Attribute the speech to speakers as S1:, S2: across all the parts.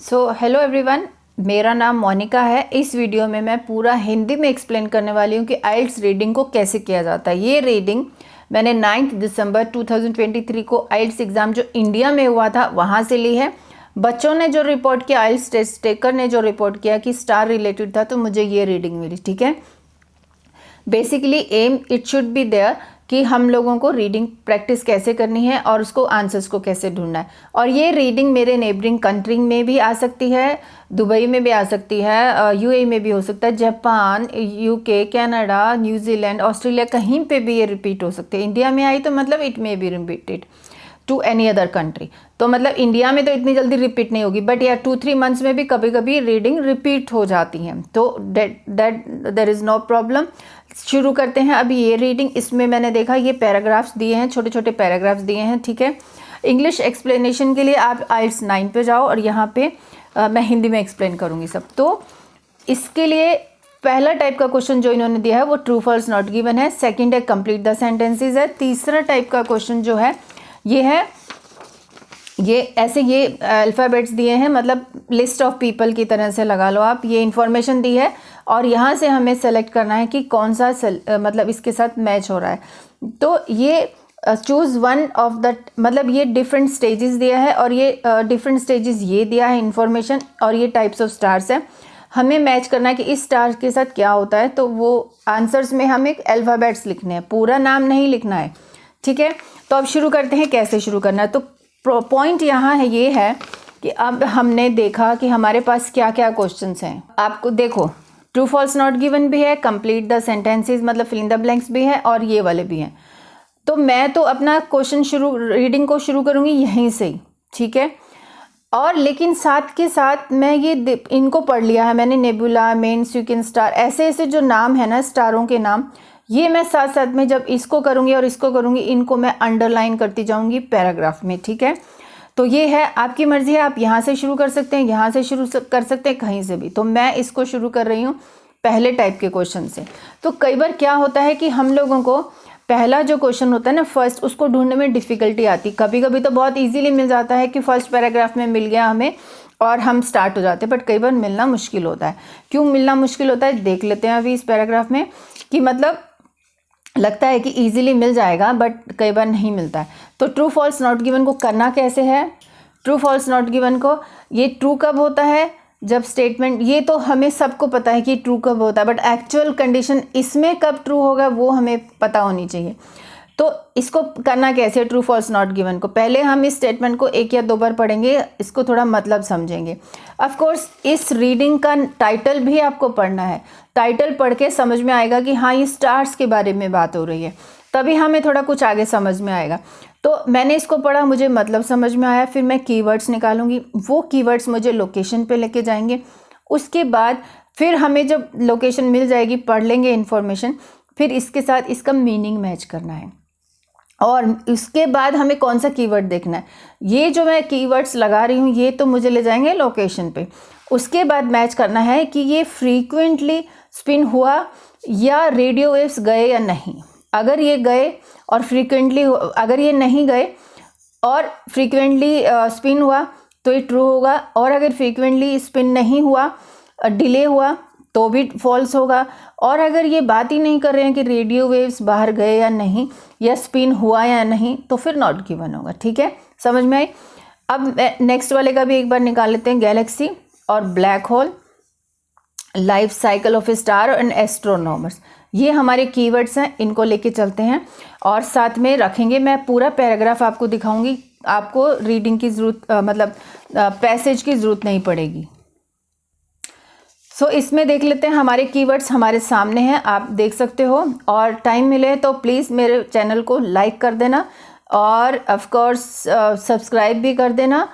S1: So hello everyone, मेरा नाम मोनिका है। इस वीडियो में मैं पूरा हिंदी में एक्सप्लेन करने वाली हूँ कि आइल्स रीडिंग को कैसे किया जाता है। ये रीडिंग मैंने 9 दिसंबर 2023 को आइल्स एग्ज़ाम जो इंडिया में हुआ था वहाँ से ली है। बच्चों ने जो रिपोर्ट किया, आइल्स टेस्ट टेकर ने जो रिपोर्ट किया कि स्टार रिलेटेड था, तो मुझे ये रीडिंग मिली। ठीक है, basically um it should be there कि हम लोगों को रीडिंग प्रैक्टिस कैसे करनी है और उसको आंसर्स को कैसे ढूंढना है। और ये रीडिंग मेरे नेबरिंग कंट्री में भी आ सकती है, दुबई में भी आ सकती है, यूएई में भी हो सकता है, Japan, UK, Canada, New Zealand, Australia, कहीं पे भी ये रिपीट हो सकती है। इंडिया में आई तो मतलब it may be repeated to any other country. तो मतलब इंडिया में तो इतनी जल्दी रिपीट नहीं होगी, बट या 2-3 मंथ्स में भी कभी कभी रीडिंग रिपीट हो जाती हैं, तो देर इज़ नो प्रॉब्लम। शुरू करते हैं अभी ये रीडिंग। इसमें मैंने देखा ये पैराग्राफ्स दिए हैं, छोटे छोटे पैराग्राफ्स दिए हैं। ठीक है, इंग्लिश एक्सप्लेनेशन के लिए आप आइल्स 9 पे जाओ और यहाँ पे मैं हिंदी में एक्सप्लेन करूँगी सब। तो इसके लिए पहला टाइप का क्वेश्चन जो इन्होंने दिया है वो ट्रू फॉल्स नॉट गिवन है। सेकंड है कंप्लीट द सेंटेंसेस है। तीसरा टाइप का क्वेश्चन जो है ये है, ये ऐसे ये अल्फ़ाबेट्स दिए हैं, मतलब लिस्ट ऑफ पीपल की तरह से लगा लो आप। ये इन्फॉर्मेशन दी है और यहाँ से हमें सेलेक्ट करना है कि कौन सा मतलब इसके साथ मैच हो रहा है। तो ये चूज़ वन ऑफ द, मतलब ये डिफरेंट स्टेजेस दिया है और ये डिफरेंट स्टेजेस ये दिया है इन्फॉर्मेशन, और ये टाइप्स ऑफ स्टार्स है। हमें मैच करना है कि इस स्टार के साथ क्या होता है। तो वो आंसर्स में हमें अल्फ़ाबेट्स लिखने हैं, पूरा नाम नहीं लिखना है। ठीक है, तो अब शुरू करते हैं कैसे शुरू करना है। तो पॉइंट यहाँ है, ये है कि अब हमने देखा कि हमारे पास क्या क्या क्वेश्चंस हैं। आपको देखो, ट्रू फॉल्स नॉट गिवन भी है, कंप्लीट द सेंटेंसेस मतलब फिल इन द ब्लैंक्स भी है, और ये वाले भी हैं। तो मैं तो अपना क्वेश्चन रीडिंग को शुरू करूँगी यहीं से ही। ठीक है, और लेकिन साथ के साथ मैं ये इनको पढ़ लिया है मैंने, नेबुला, मेन, स्यूकिन स्टार, ऐसे ऐसे जो नाम है ना स्टारों के नाम, ये मैं साथ साथ में जब इसको करूँगी और इसको करूँगी, इनको मैं अंडरलाइन करती जाऊँगी पैराग्राफ में। ठीक है, तो ये है, आपकी मर्ज़ी है, आप यहाँ से शुरू कर सकते हैं, यहाँ से शुरू कर सकते हैं, कहीं से भी। तो मैं इसको शुरू कर रही हूँ पहले टाइप के क्वेश्चन से। तो कई बार क्या होता है कि हम लोगों को पहला जो क्वेश्चन होता है ना फर्स्ट, उसको ढूंढने में डिफ़िकल्टी आती। कभी कभी तो बहुत ईजीली मिल जाता है कि फर्स्ट पैराग्राफ में मिल गया हमें और हम स्टार्ट हो जाते हैं, बट कई बार मिलना मुश्किल होता है। क्यों मिलना मुश्किल होता है देख लेते हैं अभी इस पैराग्राफ में, कि मतलब लगता है कि इजीली मिल जाएगा बट कई बार नहीं मिलता है। तो ट्रू फॉल्स नॉट गिवन को करना कैसे है। ट्रू फॉल्स नॉट गिवन को, ये ट्रू कब होता है जब स्टेटमेंट, ये तो हमें सबको पता है कि ट्रू कब होता है, बट एक्चुअल कंडीशन इसमें कब ट्रू होगा वो हमें पता होनी चाहिए। तो इसको करना कैसे ट्रू फॉल्स नॉट गिवन को, पहले हम इस स्टेटमेंट को 1 या 2 बार पढ़ेंगे, इसको थोड़ा मतलब समझेंगे। ऑफ कोर्स इस रीडिंग का टाइटल भी आपको पढ़ना है, टाइटल पढ़ के समझ में आएगा कि हाँ ये स्टार्स के बारे में बात हो रही है, तभी हमें थोड़ा कुछ आगे समझ में आएगा। तो मैंने इसको पढ़ा, मुझे मतलब समझ में आया, फिर मैं कीवर्ड्स निकालूंगी, वो कीवर्ड्स मुझे लोकेशन पे लेके जाएंगे। उसके बाद फिर हमें जब लोकेशन मिल जाएगी, पढ़ लेंगे इन्फॉर्मेशन, फिर इसके साथ इसका मीनिंग मैच करना है, और इसके बाद हमें कौन सा कीवर्ड देखना है। ये जो मैं कीवर्ड्स लगा रही हूँ ये तो मुझे ले जाएंगे लोकेशन पे। उसके बाद मैच करना है कि ये फ्रीक्वेंटली स्पिन हुआ या रेडियो वेव्स गए या नहीं। अगर ये गए और फ्रीक्वेंटली, अगर ये नहीं गए और फ्रीक्वेंटली स्पिन हुआ तो ये ट्रू होगा, और अगर फ्रीक्वेंटली स्पिन नहीं हुआ, डिले हुआ, तो भी फॉल्स होगा। और अगर ये बात ही नहीं कर रहे हैं कि रेडियो वेव्स बाहर गए या नहीं, या स्पिन हुआ या नहीं, तो फिर नॉट गिवन होगा। ठीक है, समझ में आई। अब नेक्स्ट वाले का भी एक बार निकाल लेते हैं। गैलेक्सी और black hole, life cycle of a star and astronomers, ये हमारे कीवर्ड्स हैं, इनको लेके चलते हैं और साथ में रखेंगे। मैं पूरा पैराग्राफ आपको दिखाऊंगी, आपको रीडिंग की ज़रूरत मतलब पैसेज की ज़रूरत नहीं पड़ेगी। सो इसमें देख लेते हैं, हमारे कीवर्ड्स हमारे सामने हैं, आप देख सकते हो। और टाइम मिले तो प्लीज़ मेरे चैनल को लाइक कर देना और ऑफ कोर्स सब्सक्राइब भी कर देना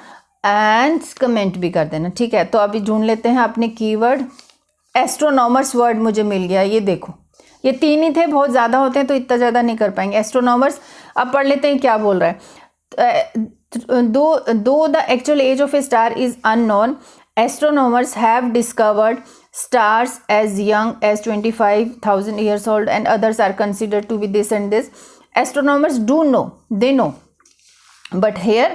S1: एंड कमेंट भी कर देना। ठीक है, तो अभी ढूंढ लेते हैं अपने कीवर्ड। एस्ट्रोनॉमर्स वर्ड मुझे मिल गया, ये देखो, ये 3 ही थे, बहुत ज़्यादा होते हैं तो इतना ज़्यादा नहीं कर पाएंगे। एस्ट्रोनॉमर्स, अब पढ़ लेते हैं क्या बोल रहा है। दो the actual as of a star is unknown, astronomers have discovered stars as young as 25,000 years old and others are considered to be this and this. Astronomers do know, they know, but here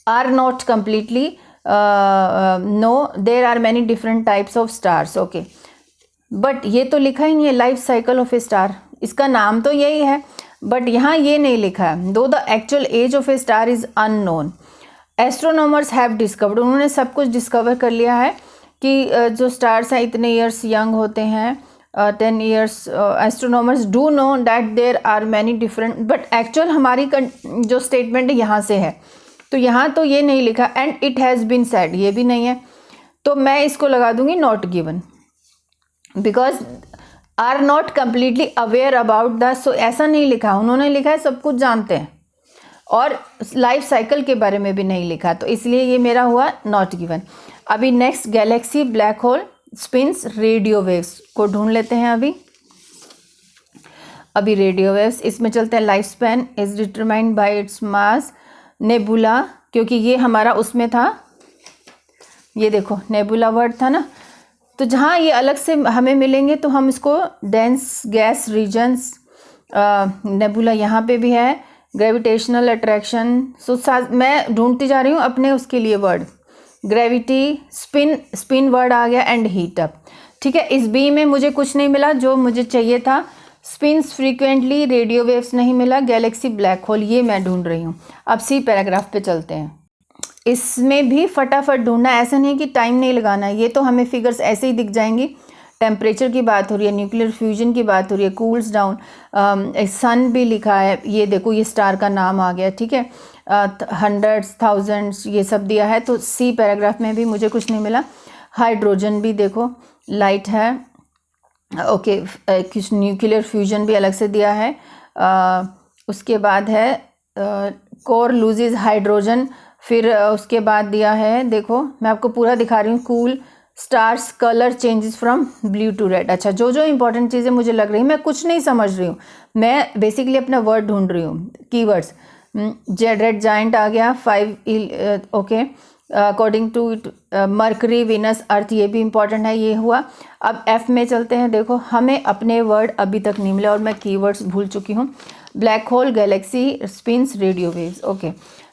S1: are not completely no there are many different types of stars, okay, but ये तो लिखा ही नहीं है life cycle of a star, इसका नाम तो यही है बट यहाँ ये नहीं लिखा है। दो the actual as of a star is unknown, astronomers have discovered, उन्होंने सब कुछ डिस्कवर कर लिया है कि जो स्टार्स हैं इतने ईयर्स यंग होते हैं, 10 years. Astronomers do know that there are many different, but actual हमारी जो स्टेटमेंट है यहाँ से है, तो यहाँ तो ये नहीं लिखा। And it has been said, ये भी नहीं है, तो मैं इसको लगा दूंगी not given, because are not completely aware about the, so ऐसा नहीं लिखा, उन्होंने लिखा है सब कुछ जानते हैं और लाइफ साइकिल के बारे में भी नहीं लिखा, तो इसलिए ये मेरा हुआ नॉट गिवन। अभी next galaxy black hole spins radio waves को ढूंढ लेते हैं। अभी रेडियो वेव्स, इसमें चलते हैं। Life span is determined by its mass, nebula, क्योंकि ये हमारा उसमें था, ये देखो नेबुला वर्ड था ना, तो जहाँ ये अलग से हमें मिलेंगे तो हम इसको डेंस गैस रीजन्स, नेबुला यहाँ पे भी है, ग्रेविटेशनल अट्रैक्शन। सो मैं ढूंढती जा रही हूँ अपने उसके लिए वर्ड, ग्रेविटी, स्पिन वर्ड आ गया, एंड हीट अप, ठीक है। इस बी में मुझे कुछ नहीं मिला जो मुझे चाहिए था, स्पिन्स फ्रीक्वेंटली, रेडियो वेव्स नहीं मिला, गैलेक्सी ब्लैक होल ये मैं ढूंढ रही हूँ। अब सी पैराग्राफ पे चलते हैं। इसमें भी फटाफट ढूंढना, ऐसा नहीं कि टाइम नहीं लगाना, ये तो हमें फिगर्स ऐसे ही दिख जाएंगी। टेम्परेचर की बात हो रही है, न्यूक्लियर फ्यूजन की बात हो रही है, कूल्स डाउन, सन भी लिखा है, ये देखो ये स्टार का नाम आ गया, ठीक है, हंड्रेड्स थाउजेंड्स ये सब दिया है। तो सी पैराग्राफ में भी मुझे कुछ नहीं मिला। हाइड्रोजन भी देखो लाइट है, ओके, कुछ न्यूक्लियर फ्यूजन भी अलग से दिया है। उसके बाद है कोर लूजेज हाइड्रोजन, फिर उसके बाद दिया है, देखो मैं आपको पूरा दिखा रही हूँ, cool stars colour changes from blue to red. अच्छा, जो जो इंपॉर्टेंट चीज़ें मुझे लग रही हैं, मैं कुछ नहीं समझ रही हूँ, मैं बेसिकली अपना वर्ड ढूंढ रही हूँ, कीवर्ड्स। रेड जाइंट आ गया, 5, okay, according to it Mercury, Venus, earth, ये भी इंपॉर्टेंट है, ये हुआ। अब एफ में चलते हैं। देखो हमें अपने वर्ड अभी तक नहीं मिले और मैं कीवर्ड्स भूल चुकी हूँ। Black hole, galaxy, spins, radio waves, okay.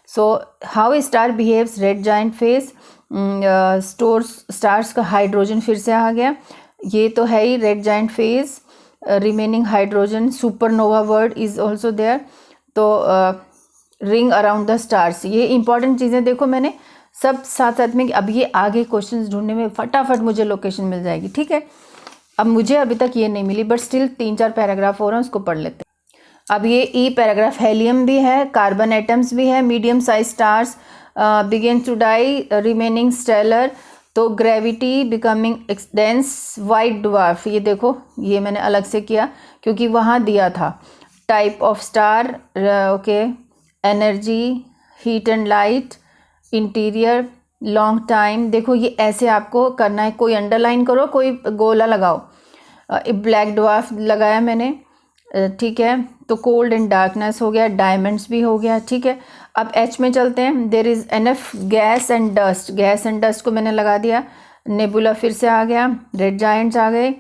S1: So how a star behaves, red giant phase, stars का हाइड्रोजन फिर से आ गया, ये तो है ही, red giant phase, remaining hydrogen, supernova word is also there, तो रिंग अराउंड द स्टार्स, ये इंपॉर्टेंट चीज़ें देखो मैंने सब साथ साथ में। अब ये आगे क्वेश्चंस ढूंढने में फटाफट मुझे लोकेशन मिल जाएगी, ठीक है। अब मुझे अभी तक ये नहीं मिली, बट स्टिल 3-4 पैराग्राफ हो रहे हैं, उसको पढ़ लेते हैं। अब ये ई पैराग्राफ, हेलियम भी है, कार्बन एटम्स भी है, medium size stars begin to die, remaining stellar, तो gravity becoming dense, white dwarf, ये देखो ये मैंने अलग से किया क्योंकि वहाँ दिया था। Type of star, okay, energy, heat and light, interior, long time, देखो ये ऐसे आपको करना है, कोई अंडरलाइन करो, कोई गोला लगाओ। ब्लैक ड्वार्फ लगाया मैंने, ठीक है, तो कोल्ड एंड डार्कनेस हो गया, डायमंड्स भी हो गया, ठीक है। अब एच में चलते हैं। There is enough gas and dust, gas and dust को मैंने लगा दिया। नेबुला फिर से आ गया, रेड जायंट्स आ गए,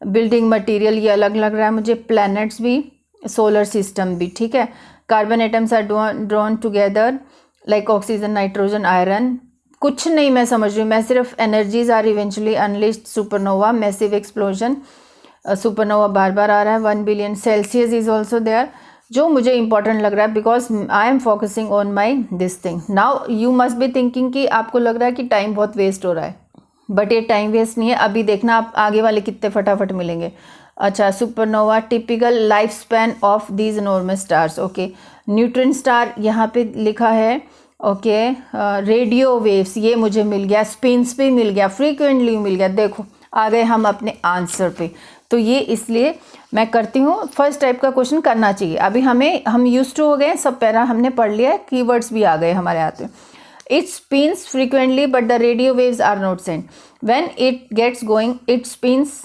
S1: बिल्डिंग मटेरियल ये अलग लग रहा है मुझे, प्लैनेट्स भी, सोलर सिस्टम भी, ठीक है। Carbon atoms are drawn together like oxygen, nitrogen, iron, कुछ नहीं मैं समझ रही हूँ, मैं सिर्फ energies are eventually unleashed, supernova, massive explosion, supernova बार बार आ रहा है, 1 billion, Celsius is also there, जो मुझे इंपॉर्टेंट लग रहा है because I am focusing on my this thing. Now you must be thinking कि आपको लग रहा है कि टाइम बहुत वेस्ट हो रहा है, बट ये टाइम वेस्ट नहीं है, अभी देखना आप आगे वाले कितने फटाफट मिलेंगे। अच्छा, supernova, typical life span of these enormous stars, okay, neutron star यहाँ पे लिखा है, ओके, रेडियो वेव्स ये मुझे मिल गया, स्पिन्स भी मिल गया, फ्रीक्वेंटली मिल गया, देखो आ गए हम अपने आंसर पे। तो ये इसलिए मैं करती हूँ, फर्स्ट टाइप का क्वेश्चन करना चाहिए। अभी हम यूज टू हो गए, सब पैरा हमने पढ़ लिया है, कीवर्ड्स भी आ गए हमारे हाथ में। It spins frequently but the radio waves are not sent, when it gets going it spins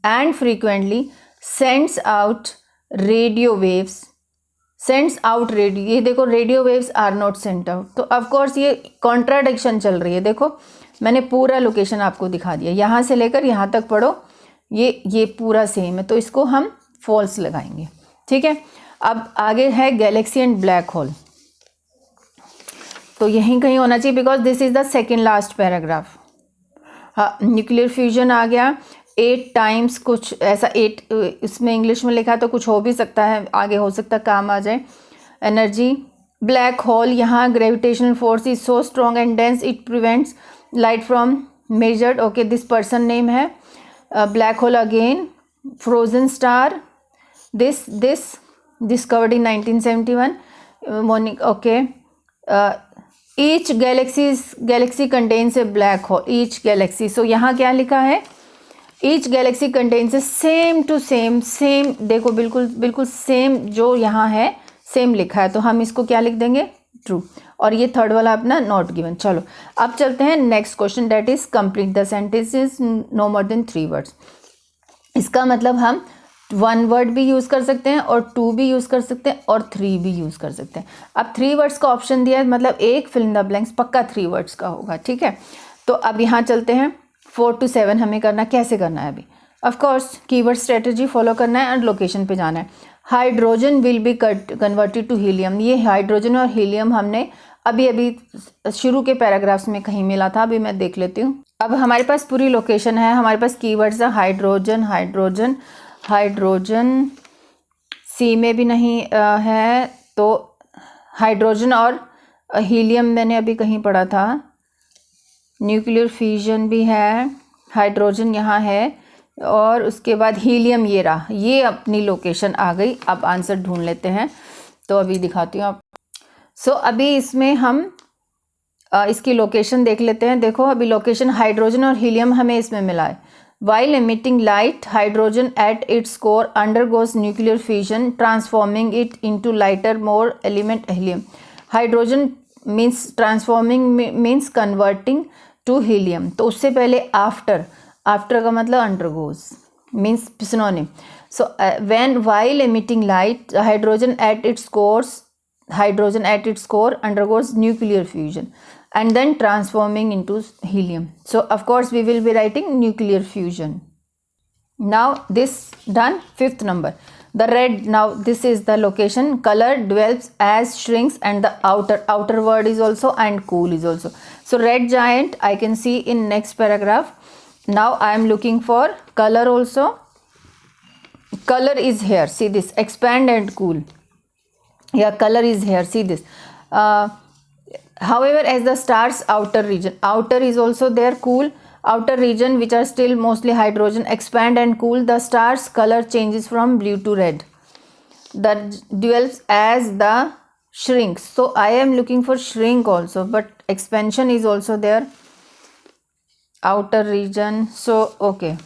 S1: and frequently sends out radio waves, sends out radio, ये देखो radio waves are not sent out, तो of course ये contradiction चल रही है। देखो मैंने पूरा लोकेशन आपको दिखा दिया, यहाँ से लेकर यहाँ तक पढ़ो, ये पूरा सेम है, तो इसको हम फॉल्स लगाएंगे, ठीक है। अब आगे है गैलेक्सी एंड ब्लैक होल। तो यहीं कहीं होना चाहिए because this is the second last paragraph. हाँ, न्यूक्लियर फ्यूजन आ गया 8 टाइम्स, कुछ ऐसा 8 इसमें इंग्लिश में लिखा है तो कुछ हो भी सकता है, आगे हो सकता है काम आ जाए। एनर्जी, ब्लैक होल, यहाँ gravitational force is so strong and dense it prevents light from measured. Okay, this person name है। Black hole again, frozen star, this discovered in 1971. Okay, each galaxy contains a black hole. Each galaxy, so यहाँ क्या लिखा है, each galaxy contains a same to same, देखो बिल्कुल same जो यहाँ है सेम लिखा है, तो हम इसको क्या लिख देंगे, ट्रू। और ये थर्ड वाला अपना नॉट गिवन। चलो अब चलते हैं next question, that is complete the sentences no more than 3 words. इसका मतलब हम 1 वर्ड भी यूज़ कर सकते हैं और 2 भी यूज़ कर सकते हैं और 3 भी यूज़ कर सकते हैं। अब 3 वर्ड्स का ऑप्शन दिया है, मतलब एक फिल इन द ब्लैंक्स पक्का 3 वर्ड्स का होगा, ठीक है। तो अब यहाँ चलते हैं 4 to 7 हमें करना, कैसे करना है अभी, ऑफकोर्स कीवर्ड स्ट्रेटजी फॉलो करना है और लोकेशन पे जाना है। Hydrogen will be converted to helium, ये हाइड्रोजन और हीलियम हमने अभी शुरू के पैराग्राफ्स में कहीं मिला था, अभी मैं देख लेती हूँ। अब हमारे पास पूरी लोकेशन है, हमारे पास कीवर्ड्स है हाइड्रोजन, सी में भी नहीं है, तो हाइड्रोजन और हीलियम मैंने अभी कहीं पढ़ा था, न्यूक्लियर फ्यूजन भी है, हाइड्रोजन यहाँ है, और उसके बाद हीलियम ये रहा, ये अपनी लोकेशन आ गई। अब आंसर ढूंढ लेते हैं, तो अभी दिखाती हूँ आप। सो अभी इसमें हम इसकी लोकेशन देख लेते हैं। देखो अभी लोकेशन हाइड्रोजन और हीलियम हमें इसमें मिला है। While emitting light, hydrogen at its core undergoes nuclear fusion, transforming it into lighter, more element helium. Hydrogen means transforming means converting to helium. तो उससे पहले after का मतलब undergoes means synonym. So while emitting light, hydrogen at its core undergoes nuclear fusion and then transforming into helium. So of course we will be writing nuclear fusion. Now this done. 5th number, the red. Now this is the location. Color develops as shrinks and the outer word is also and cool is also. So red giant I can see in next paragraph. Now I am looking for color also. Color is here, see this, expand and cool. Yeah, color is here, see this. However, as the star's outer is also there, cool. Outer region, which are still mostly hydrogen, expand and cool. The star's color changes from blue to red. That develops as the shrinks. So I am looking for shrink also, but expansion is also there. Outer region. So okay.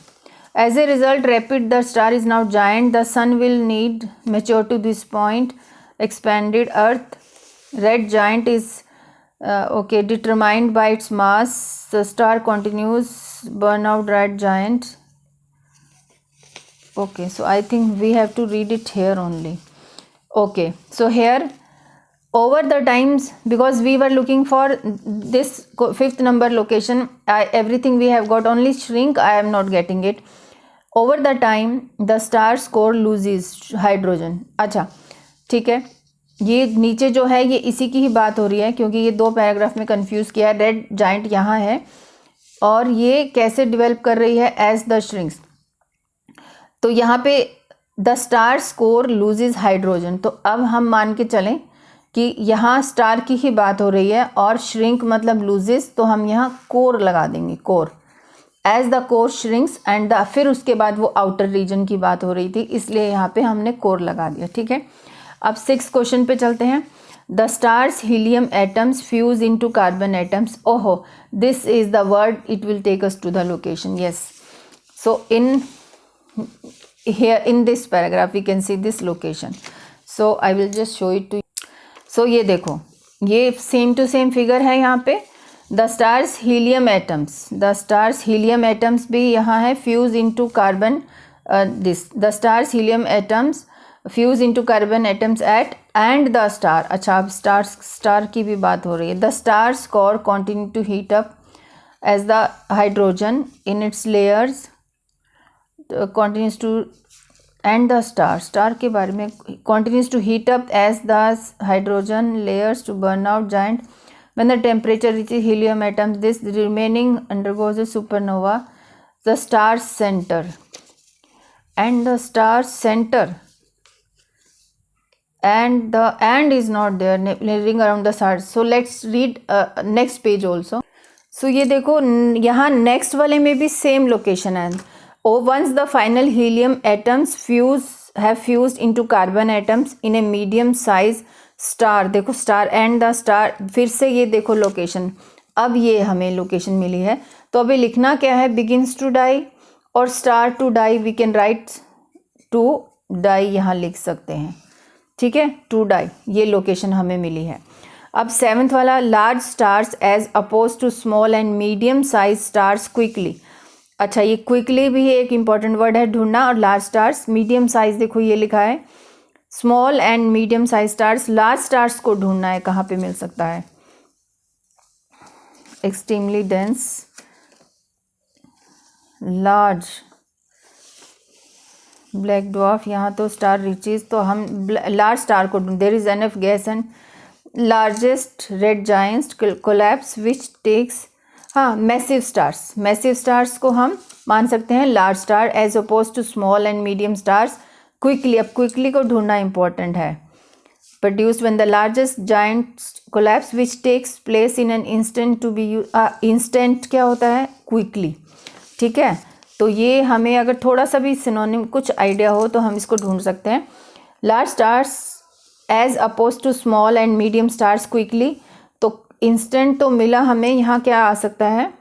S1: As a result, rapid, the star is now giant. The sun will need mature to this point. Expanded Earth. Red giant is okay, determined by its mass. The star continues burnout red giant. Okay, so I think we have to read it here only. Okay, so here over the times, because we were looking for this 5th number location, everything we have got, only shrink I am not getting it. Over the time the star's core loses hydrogen. अच्छा ठीक है, ये नीचे जो है ये इसी की ही बात हो रही है, क्योंकि ये 2 पैराग्राफ में कंफ्यूज किया है। रेड जाइंट यहाँ है और ये कैसे डेवलप कर रही है एज द श्रिंक्स। तो यहाँ पे the stars core loses hydrogen, तो अब हम मान के चलें कि यहाँ स्टार की ही बात हो रही है और श्रिंक मतलब लूजेस, तो हम यहाँ कोर लगा देंगे, core as the core shrinks and फिर उसके बाद वो आउटर रीजन की बात हो रही थी, इसलिए यहाँ पे हमने कोर लगा दिया। ठीक है, अब 6 क्वेश्चन पे चलते हैं। The stars helium atoms fuse into carbon atoms. ओहो, this is the word, it will take us to the location. Yes, so in here in this paragraph we can see this location, so I will just show it to you. So ये देखो, ये same to same figure है यहाँ पे। The stars helium atoms, the stars helium atoms भी यहाँ है, fuse into carbon this, the stars helium atoms fuse into carbon atoms at end the star. अच्छा, अब स्टार की भी बात हो रही है। The stars core continue to heat up as the hydrogen in its layers continues to, and the star के बारे में, continues to heat up as the hydrogen layers to burn out giant When the temperature reaches helium atoms, this remaining undergoes a supernova. The star's center and the is not there ring around the stars. So let's read next page also. So ये देखो यहाँ next वाले में भी same location है. Once the final helium atoms have fused into carbon atoms in a medium size star, देखो star and the star, फिर से ये देखो लोकेशन, अब ये हमें लोकेशन मिली है. तो अभी लिखना क्या है, बिगिंस टू डाई और star to die, we can write to die यहाँ लिख सकते हैं. ठीक है, टू डाई, ये लोकेशन हमें मिली है. अब 7th वाला, large stars as oppose to small and medium size stars quickly. अच्छा, ये क्विकली भी एक इंपॉर्टेंट वर्ड है ढूंढना. और लार्ज स्टार्स, मीडियम साइज देखो ये लिखा है, small and medium size stars. Large stars को ढूंढना है, कहाँ पे मिल सकता है. Extremely dense, large, black dwarf, यहाँ तो स्टार रिचेज, तो हम लार्ज स्टार को ढूंढ. There is enough gas and largest red giants collapse which takes, हाँ मैसिव स्टार्स. मैसिव स्टार्स को हम मान सकते हैं large star as oppose to small and medium stars quickly. अब क्विकली को ढूंढना इंपॉर्टेंट है. Produce when the largest giant collapse which takes place in an instant to be instant क्या होता है, क्विकली. ठीक है, तो ये हमें अगर थोड़ा सा भी सिनोनिम कुछ आइडिया हो तो हम इसको ढूंढ सकते हैं. Large stars as oppose to small and medium stars quickly, तो इंस्टेंट तो मिला हमें, यहाँ क्या आ सकता है,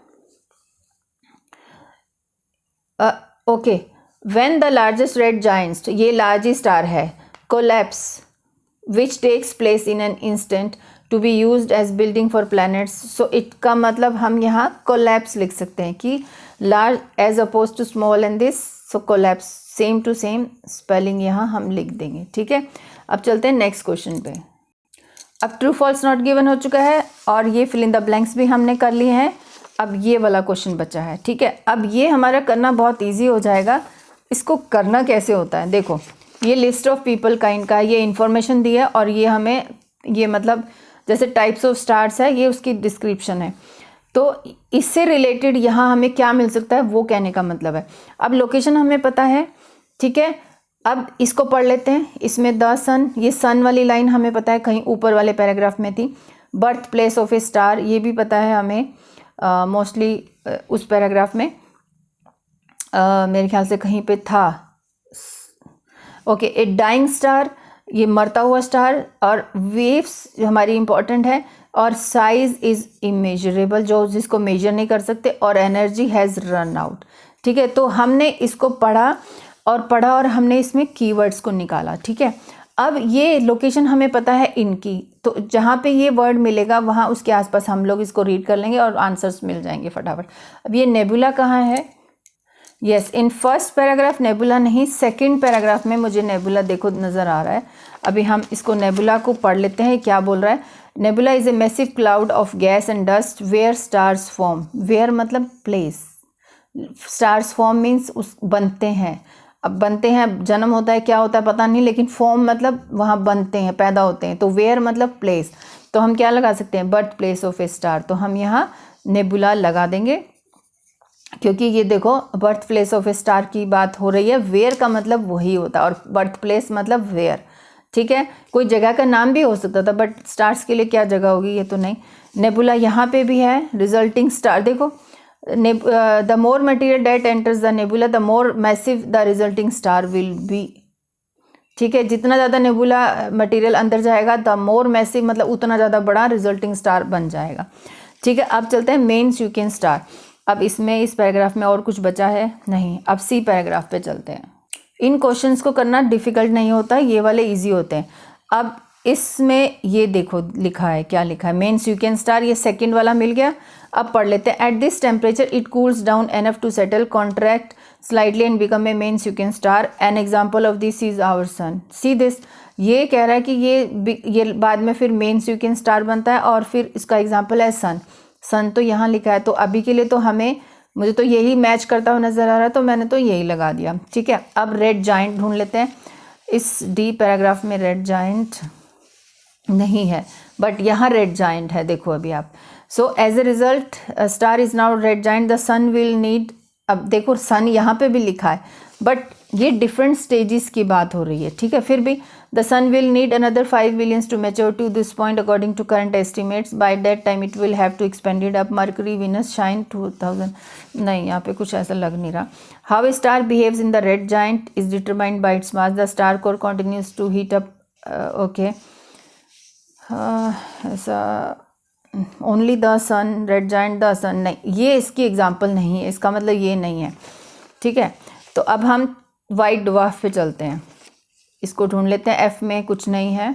S1: okay. When the largest red giants, ये लार्ज स्टार है, collapse which takes place in an instant to be used as building for planets. So it का मतलब हम यहाँ कोलैप्स लिख सकते हैं कि large as oppose to small and this, so collapse, same to same spelling यहाँ हम लिख देंगे. ठीक है, अब चलते हैं नेक्स्ट क्वेश्चन पे. अब ट्रू फॉल्स नॉट गिवन हो चुका है और ये फिल इन द ब्लैंक्स भी हमने कर लिए हैं. अब ये वाला क्वेश्चन बचा है. ठीक है, अब ये हमारा करना बहुत ईजी हो जाएगा. इसको करना कैसे होता है, देखो ये लिस्ट ऑफ पीपल का इनका ये इन्फॉर्मेशन दी है और ये हमें ये मतलब जैसे टाइप्स ऑफ स्टार्स है, ये उसकी डिस्क्रिप्शन है. तो इससे रिलेटेड यहाँ हमें क्या मिल सकता है वो कहने का मतलब है. अब लोकेशन हमें पता है. ठीक है, अब इसको पढ़ लेते हैं. इसमें द सन, ये सन वाली लाइन हमें पता है कहीं ऊपर वाले पैराग्राफ में थी. Birth place of a star, ये भी पता है हमें मोस्टली उस पैराग्राफ में मेरे ख्याल से कहीं पे था. ओके, ए डाइंग स्टार, ये मरता हुआ स्टार. और वेव्स जो हमारी इंपॉर्टेंट है. और साइज इज़ इमेजरेबल, जो जिसको मेजर नहीं कर सकते. और एनर्जी हैज़ रन आउट. ठीक है, तो हमने इसको पढ़ा और हमने इसमें कीवर्ड्स को निकाला. ठीक है, अब ये लोकेशन हमें पता है इनकी, तो जहाँ पे ये वर्ड मिलेगा वहाँ उसके आसपास हम लोग इसको रीड कर लेंगे और आंसर्स मिल जाएंगे फटाफट. अब ये नेबुला कहाँ है, yes in first paragraph nebula नहीं, सेकंड पैराग्राफ में मुझे नेबुला देखो नज़र आ रहा है. अभी हम इसको नेबुला को पढ़ लेते हैं क्या बोल रहा है. Nebula is a massive cloud of gas and dust where stars form. Where मतलब प्लेस, स्टार्स फॉर्म मीन्स उस बनते हैं. अब बनते हैं, जन्म होता है क्या होता है पता नहीं, लेकिन फॉर्म मतलब वहाँ बनते हैं, पैदा होते हैं. तो वेयर मतलब प्लेस, तो हम क्या लगा सकते हैं, birth place of a star. तो हम यहाँ नेबुला लगा देंगे क्योंकि ये देखो birth place of a star की बात हो रही है. वेयर का मतलब वही होता है और बर्थ प्लेस मतलब वेयर. ठीक है, कोई जगह का नाम भी हो सकता था बट स्टार्स के लिए क्या जगह होगी, ये तो नहीं. नेबुला यहाँ पे भी है. रिजल्टिंग स्टार देखो, the more material that enters the nebula the more massive the resulting star will be. ठीक है, जितना ज़्यादा नेबुला मटेरियल अंदर जाएगा द मोर मैसिव मतलब उतना ज़्यादा बड़ा रिजल्टिंग स्टार बन जाएगा. ठीक है, अब चलते हैं मेन स्यूकेन स्टार. अब इसमें इस पैराग्राफ में और कुछ बचा है नहीं. अब सी पैराग्राफ पे चलते हैं. इन क्वेश्चंस को करना डिफ़िकल्ट नहीं होता, ये वाले इजी होते हैं. अब इसमें ये देखो लिखा है, क्या लिखा है, मेन स्यूकेन स्टार, ये सेकंड वाला मिल गया. अब पढ़ लेते हैं. At this temperature it cools down enough to settle contract slightly and become a main sequence star. An example of this is our sun. See this, ये कह रहा है कि ये बाद में फिर मेन स्यूकेन स्टार बनता है और फिर इसका एग्जाम्पल है सन. सन तो यहाँ लिखा है, तो अभी के लिए तो हमें मुझे तो यही मैच करता हुआ नज़र आ रहा है, तो मैंने तो यही लगा दिया. ठीक है, अब रेड जाइंट ढूंढ लेते हैं. इस डी पैराग्राफ में रेड जाइंट, नहीं है, बट यहाँ रेड जाइंट है, देखो अभी आप। So as a result star is now red giant, the sun will need, अब देखो सन यहाँ पे भी लिखा है, बट ये डिफरेंट स्टेजेस की बात हो रही है, ठीक है। फिर भी the sun will need another 5 billions to mature to this point according to current estimates, by that time it will have to expanded up, Mercury Venus shine 2000, नहीं यहाँ पे कुछ ऐसा लग नहीं रहा। How a star behaves in the red giant is determined by its mass, the star core continues to heat up, okay, ऐसा only the sun, red giant the सन, नहीं ये इसकी एग्जाम्पल नहीं है, इसका मतलब ये नहीं है, ठीक है। तो अब हम वाइट ड्वार्फ पे चलते हैं, इसको ढूंढ लेते हैं। एफ में कुछ नहीं है,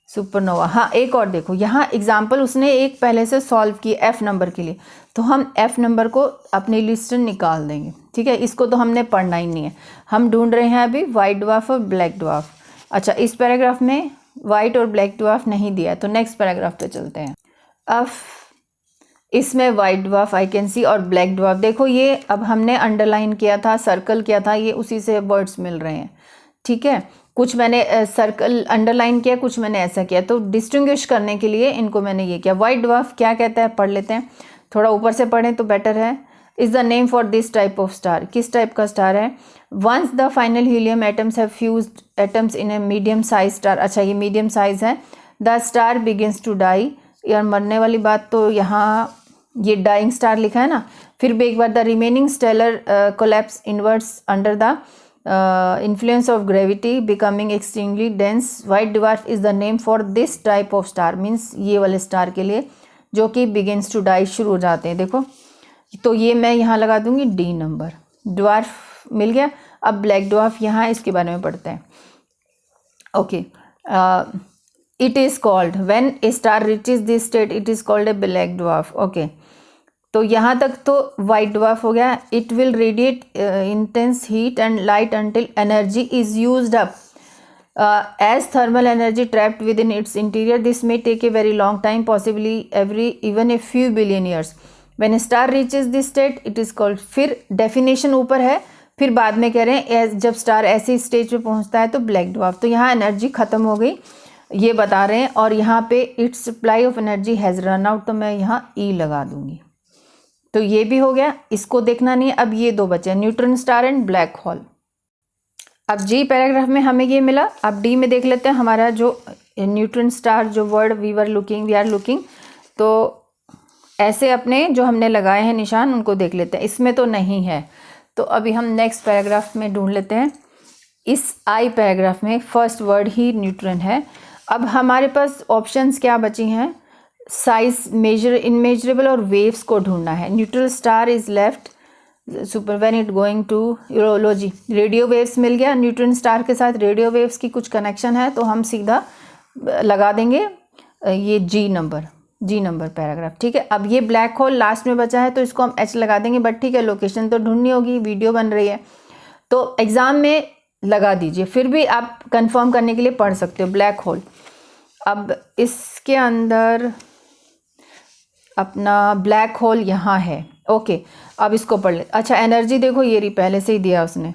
S1: सुपरनोवा, हाँ एक और देखो, यहाँ एग्जाम्पल उसने एक पहले से सॉल्व की एफ नंबर के लिए, तो हम एफ नंबर को अपनी लिस्ट से निकाल देंगे, ठीक है। इसको तो हमने पढ़ना ही नहीं है, हम ढूंढ रहे हैं अभी वाइट ड्वार्फ और ब्लैक ड्वार्फ। अच्छा, इस पैराग्राफ में वाइट और ब्लैक ड्वार्फ नहीं दिया है, तो नेक्स्ट पैराग्राफ पे चलते हैं। अब इसमें white dwarf I can see और ब्लैक ड्वार्फ, देखो ये अब हमने अंडरलाइन किया था, सर्कल किया था, ये उसी से वर्ड्स मिल रहे हैं, ठीक है। कुछ मैंने सर्कल अंडरलाइन किया, कुछ मैंने ऐसा किया, तो डिस्टिंग्विश करने के लिए इनको मैंने ये किया। वाइट ड्वार्फ क्या कहता है पढ़ लेते हैं, थोड़ा ऊपर से पढ़ें तो बेटर है। Is the name for this type of star, किस टाइप का स्टार है। Once the final helium atoms have fused atoms in a medium size star, अच्छा ये मीडियम साइज है। The star begins to die, यार मरने वाली बात, तो यहाँ ये डाइंग स्टार लिखा है ना। फिर भी एक बार, the remaining stellar collapse inverts under the influence of gravity becoming extremely dense, white dwarf is the name for this type of star, means ये वाले स्टार के लिए जो कि begins to die शुरू हो जाते हैं, देखो तो ये मैं यहाँ लगा दूंगी डी नंबर, ड्वार्फ मिल गया। अब ब्लैक ड्वार्फ यहाँ इसके बारे में पढ़ते हैं। Okay, it is called when a star reaches this state it is called a black dwarf, okay. तो यहाँ तक तो वाइट ड्वार्फ हो गया। It will radiate intense heat and light until energy is used up as thermal energy trapped within its interior, this may take a very long time, possibly every even a few billion years. When a star reaches this state it is called, फिर definition ऊपर है, फिर बाद में कह रहे हैं जब स्टार ऐसी स्टेज पे पहुँचता है तो ब्लैक ड्वार्फ, तो यहाँ एनर्जी ख़त्म हो गई ये बता रहे हैं, और यहाँ पे it's supply of energy has run out, तो मैं यहाँ ई लगा दूंगी। तो ये भी हो गया, इसको देखना नहीं है। अब ये दो बचे, neutron star and black hole. अब जी पैराग्राफ में हमें ये मिला, अब डी में देख लेते हैं हमारा जो न्यूट्रॉन स्टार जो वर्ड वी आर लुकिंग, तो ऐसे अपने जो हमने लगाए हैं निशान उनको देख लेते हैं, इसमें तो नहीं है। तो अभी हम नेक्स्ट पैराग्राफ में ढूंढ लेते हैं। इस आई पैराग्राफ में फर्स्ट वर्ड ही न्यूट्रॉन है। अब हमारे पास ऑप्शंस क्या बची हैं, साइज, मेजर, इनमेजरेबल और वेव्स को ढूंढना है। Neutral star is left super when it going to urology, radio waves मिल गया। न्यूट्रॉन स्टार के साथ रेडियो वेव्स की कुछ कनेक्शन है, तो हम सीधा लगा देंगे ये जी नंबर पैराग्राफ, ठीक है। अब ये ब्लैक होल लास्ट में बचा है, तो इसको हम एच लगा देंगे, बट ठीक है लोकेशन तो ढूंढनी होगी, वीडियो बन रही है तो एग्ज़ाम में लगा दीजिए, फिर भी आप कंफर्म करने के लिए पढ़ सकते हो ब्लैक होल। अब इसके अंदर अपना ब्लैक होल यहाँ है, ओके। अब इसको पढ़ ले। अच्छा, एनर्जी देखो ये रही, पहले से ही दिया उसने,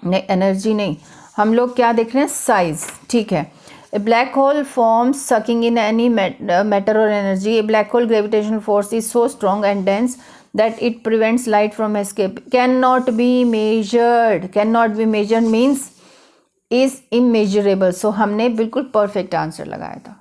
S1: नहीं एनर्जी नहीं, हम लोग क्या देख रहे हैं, साइज, ठीक है। A black hole forms sucking in any matter और energy. A black hole gravitational force is so strong and dense that it prevents light from escape, cannot be measured means is immeasurable, so हमने बिल्कुल perfect answer लगाया था।